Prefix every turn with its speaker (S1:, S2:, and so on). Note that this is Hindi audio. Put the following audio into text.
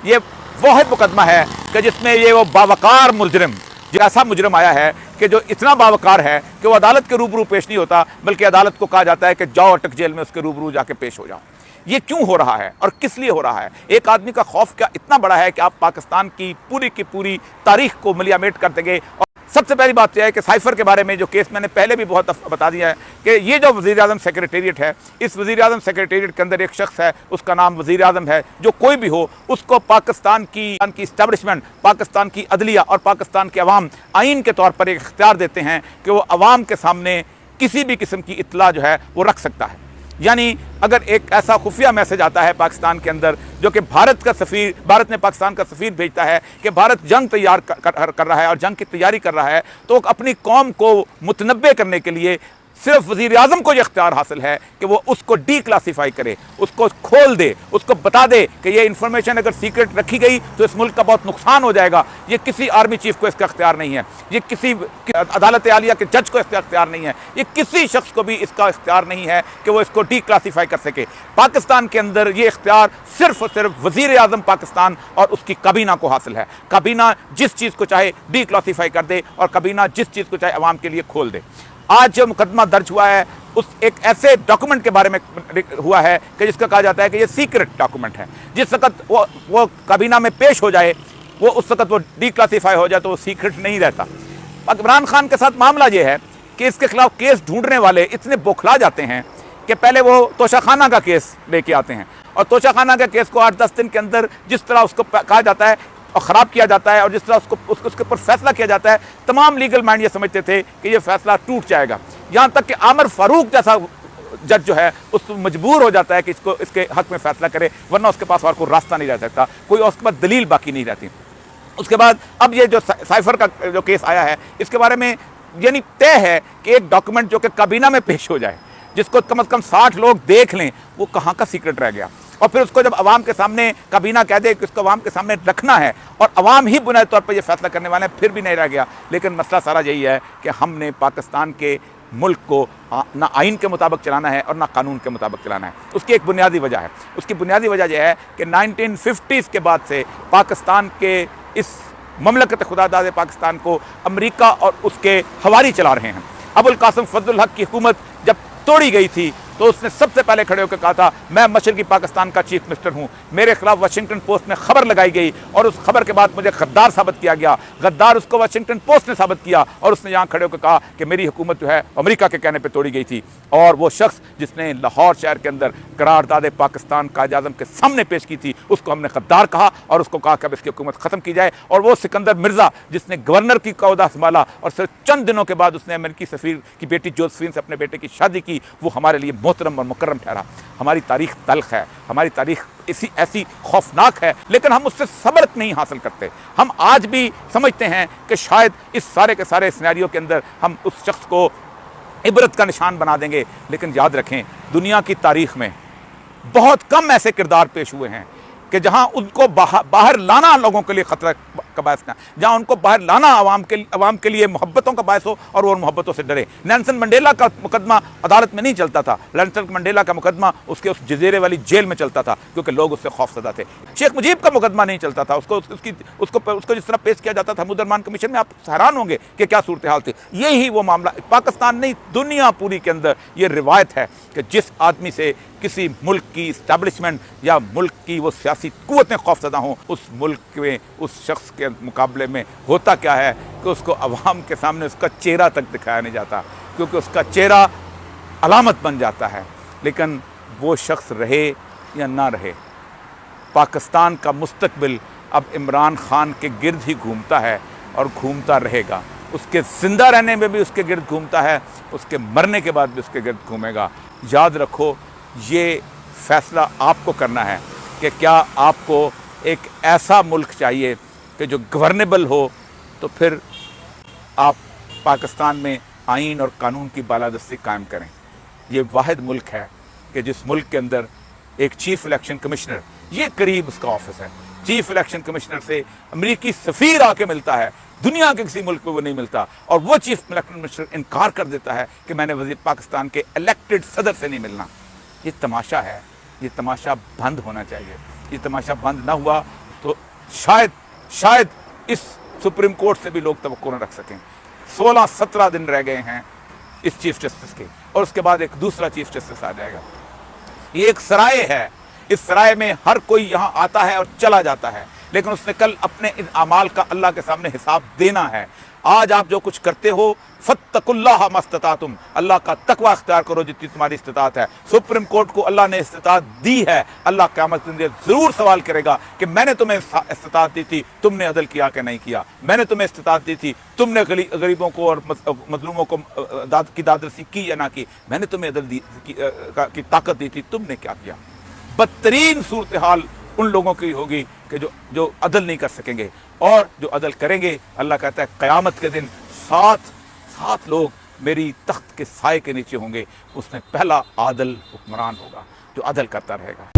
S1: ये वाहिद मुकदमा है कि जिसमें ये वो बावकार मुजरिम, जो ऐसा मुजरिम आया है कि जो इतना बावकार है कि वो अदालत के रूबरू पेश नहीं होता, बल्कि अदालत को कहा जाता है कि जाओ अटक जेल में उसके रूबरू जाके पेश हो जाओ। ये क्यों हो रहा है और किस लिए हो रहा है? एक आदमी का खौफ क्या इतना बड़ा है कि आप पाकिस्तान की पूरी तारीख को मलियामेट कर देंगे। और सबसे पहली बात यह है कि साइफर के बारे में जो केस मैंने पहले भी बहुत बता दिया है कि ये जो वज़ीर-ए-आज़म सेक्रेटेरिएट है, इस वज़ीर-ए-आज़म सेक्रेटेरिएट के अंदर एक शख्स है, उसका नाम वज़ीर-ए-आज़म है। जो कोई भी हो, उसको पाकिस्तान की इस्टेब्लिशमेंट, पाकिस्तान की अदलिया और पाकिस्तान के अवाम आइन के तौर पर एक इख्तियार देते हैं कि वो अवाम के सामने किसी भी किस्म की इत्तला जो है वो रख सकता है। यानी अगर एक ऐसा खुफिया मैसेज आता है पाकिस्तान के अंदर जो कि भारत ने पाकिस्तान का सफ़ीर भेजता है कि भारत जंग तैयार कर रहा है और जंग की तैयारी कर रहा है, तो अपनी कौम को मुतनब्बे करने के लिए सिर्फ वज़ीर-ए-आज़म को यह इख्तियार हासिल है कि वो उसको डीक्लासीफाई करे, उसको खोल दे, उसको बता दे कि ये इन्फॉर्मेशन अगर सीक्रेट रखी गई तो इस मुल्क का बहुत नुकसान हो जाएगा। ये किसी आर्मी चीफ को इसका इख्तियार नहीं है, ये किसी अदालत आलिया के जज को इसका इख्तियार नहीं है, ये किसी शख्स को भी इसका इख्तियार नहीं है कि वो इसको डीक्लासीफाई कर सके। पाकिस्तान के अंदर ये इख्तियार सिर्फ और सिर्फ वज़ीर-ए-आज़म पाकिस्तान और उसकी काबीना को हासिल है। काबीना जिस चीज़ को चाहे डीक्लासीफाई कर दे और काबीना जिस चीज़ को चाहे अवाम के लिए खोल दे। आज जो मुकदमा दर्ज हुआ है उस एक ऐसे डॉक्यूमेंट के बारे में हुआ है कि जिसका कहा जाता है कि ये सीक्रेट डॉक्यूमेंट है। जिस वक्त वो काबीना में पेश हो जाए, वो उस वक्त वो डीक्लासीफाई हो जाए तो वो सीक्रेट नहीं रहता। इमरान खान के साथ मामला ये है कि इसके खिलाफ केस ढूंढने वाले इतने बौखला जाते हैं कि पहले वो तोशाखाना का केस लेके आते हैं और तोशाखाना के केस को 8-10 दिन के अंदर जिस तरह उसको कहा जाता है और ख़राब किया जाता है और जिस तरह उसके ऊपर फैसला किया जाता है, तमाम लीगल माइंड ये समझते थे कि ये फैसला टूट जाएगा। यहाँ तक कि आमिर फारूक जैसा जज जो है उस मजबूर हो जाता है कि इसके हक़ में फ़ैसला करे, वरना उसके पास और कोई रास्ता नहीं रह सकता, कोई उसके पास दलील बाकी नहीं रहती। उसके बाद अब ये जो साइफर का जो केस आया है, इसके बारे में यानी तय है कि एक डॉक्यूमेंट जो कि काबीना में पेश हो जाए, जिसको कम से कम 60 लोग देख लें, वो कहाँ का सीक्रेट रह गया। और फिर उसको जब अवाम के सामने काबीना कह दे कि उसको अवाम के सामने रखना है और अवाम ही बुनियादी तौर पर यह फैसला करने वाले हैं, फिर भी नहीं रह गया। लेकिन मसला सारा यही है कि हमने पाकिस्तान के मुल्क को ना आइन के मुताबिक चलाना है और ना कानून के मुताबिक चलाना है। उसकी एक बुनियादी वजह है, उसकी बुनियादी वजह यह है कि 1950s के बाद से पाकिस्तान के इस ममलकत खुदादाद पाकिस्तान को अमेरिका और उसके हवारी चला रहे हैं। अबुल कासिम फजलुल हक की हुकूमत जब तोड़ी गई थी तो उसने सबसे पहले खड़े होकर कहा था, मैं मशरकी पाकिस्तान का चीफ मिनिस्टर हूँ। मेरे खिलाफ वाशिंगटन पोस्ट में खबर लगाई गई और उस खबर के बाद मुझे गद्दार साबित किया गया। गद्दार उसको वाशिंगटन पोस्ट ने साबित किया और उसने यहाँ खड़े होकर कहा कि मेरी हुकूमत जो है अमेरिका के कहने पर तोड़ी गई थी। और वो शख्स जिसने लाहौर शहर के अंदर करारदाद पाकिस्तान कायद-ए-आज़म के सामने पेश की थी, उसको हमने गद्दार कहा और उसको कहा कि अब इसकी हुकूमत ख़त्म की जाए। और वो सिकंदर मिर्ज़ा जिसने गवर्नर की ओहदा संभाला और सिर्फ चंद दिनों के बाद उसने अमेरिकी सफ़ीर की बेटी जोसेफिन से अपने बेटे की शादी की, वो हमारे लिए मोहतरम और मुकर्रम ठहरा। हमारी तारीख तल्ख है, हमारी तारीख ऐसी खौफनाक है, लेकिन हम उससे सबक नहीं हासिल करते। हम आज भी समझते हैं कि शायद इस सारे के सारे सिनेरियो के अंदर हम उस शख्स को इबरत का निशान बना देंगे। लेकिन याद रखें, दुनिया की तारीख में बहुत कम ऐसे किरदार पेश हुए हैं कि जहां उनको बाहर लाना लोगों के लिए खतरा का बायस ना, जहां उनको बाहर लाना अवाम के लिए मोहब्बतों का बायस हो और वो मोहब्बतों से डरे। नेल्सन मंडेला का मुकदमा अदालत में नहीं चलता था, नेल्सन मंडेला का मुकदमा उसके उस जजीरे वाली जेल में चलता था क्योंकि लोग उससे खौफजदा थे। शेख मुजीब का मुकदमा नहीं चलता था, उसको जिस तरह पेश किया जाता था मुदरमान कमीशन में, आप हैरान होंगे कि क्या सूरत हाल थी। यही वो मामला पाकिस्तान नहीं, दुनिया पूरी के अंदर ये रिवायत है कि जिस आदमी से किसी मुल्क की इस्टेब्लिशमेंट या मुल्क की वो सियासी कुव्वतें खौफजदा हों, उस मुल्क में उस शख्स के मुकाबले में होता क्या है कि उसको अवाम के सामने उसका चेहरा तक दिखाया नहीं जाता, क्योंकि उसका चेहरा अलामत बन जाता है। लेकिन वो शख्स रहे या ना रहे, पाकिस्तान का मुस्तकबिल अब इमरान खान के गिर्द ही घूमता है और घूमता रहेगा। उसके ज़िंदा रहने में भी उसके गिर्द घूमता है, उसके मरने के बाद भी उसके गिर्द घूमेगा। याद रखो, ये फ़ैसला आपको करना है कि क्या आपको एक ऐसा मुल्क चाहिए कि जो गवर्नेबल हो, तो फिर आप पाकिस्तान में आइन और कानून की बालादस्ती कायम करें। ये वाहिद मुल्क है कि जिस मुल्क के अंदर एक चीफ इलेक्शन कमिश्नर, ये करीब उसका ऑफिस है, चीफ इलेक्शन कमिश्नर से अमेरिकी सफ़ीर आके मिलता है, दुनिया के किसी मुल्क में वो नहीं मिलता। और वो चीफ इलेक्शन कमिश्नर इनकार कर देता है कि मैंने वज़ीर पाकिस्तान के इलेक्टेड सदर से नहीं मिलना। ये तमाशा है, ये तमाशा बंद होना चाहिए। ये तमाशा बंद ना हुआ तो शायद शायद इस सुप्रीम कोर्ट से भी लोग तवक्को न रख सकें। 16-17 दिन रह गए हैं इस चीफ जस्टिस के, और उसके बाद एक दूसरा चीफ जस्टिस आ जाएगा। ये एक सराय है, इस सराय में हर कोई यहाँ आता है और चला जाता है, लेकिन उसने कल अपने इन अमाल का अल्लाह के सामने हिसाब देना है। आज आप जो कुछ करते हो, फत्तकुल्लाह मस्ततातुम, अल्लाह का तकवा अख्तियार करो जितनी तुम्हारी इस्तिताअत है। सुप्रीम कोर्ट को अल्लाह ने इस्तिताअत दी है, अल्लाह क़यामत के दिन जरूर सवाल करेगा कि मैंने तुम्हें इस्तिताअत दी थी, तुमने अदल किया कि नहीं किया। मैंने तुम्हें इस्तिताअत दी थी, तुमने गरीबों को और मजलूमों को दादरसी की या ना की। मैंने तुम्हें अदल की ताकत दी थी, तुमने क्या किया। बदतरीन सूरत हाल उन लोगों की होगी कि जो अदल नहीं कर सकेंगे, और जो अदल करेंगे, अल्लाह कहता है क़यामत के दिन 7 लोग मेरी तख्त के साए के नीचे होंगे। उसमें पहला आदल हुक्मरान होगा जो अदल करता रहेगा।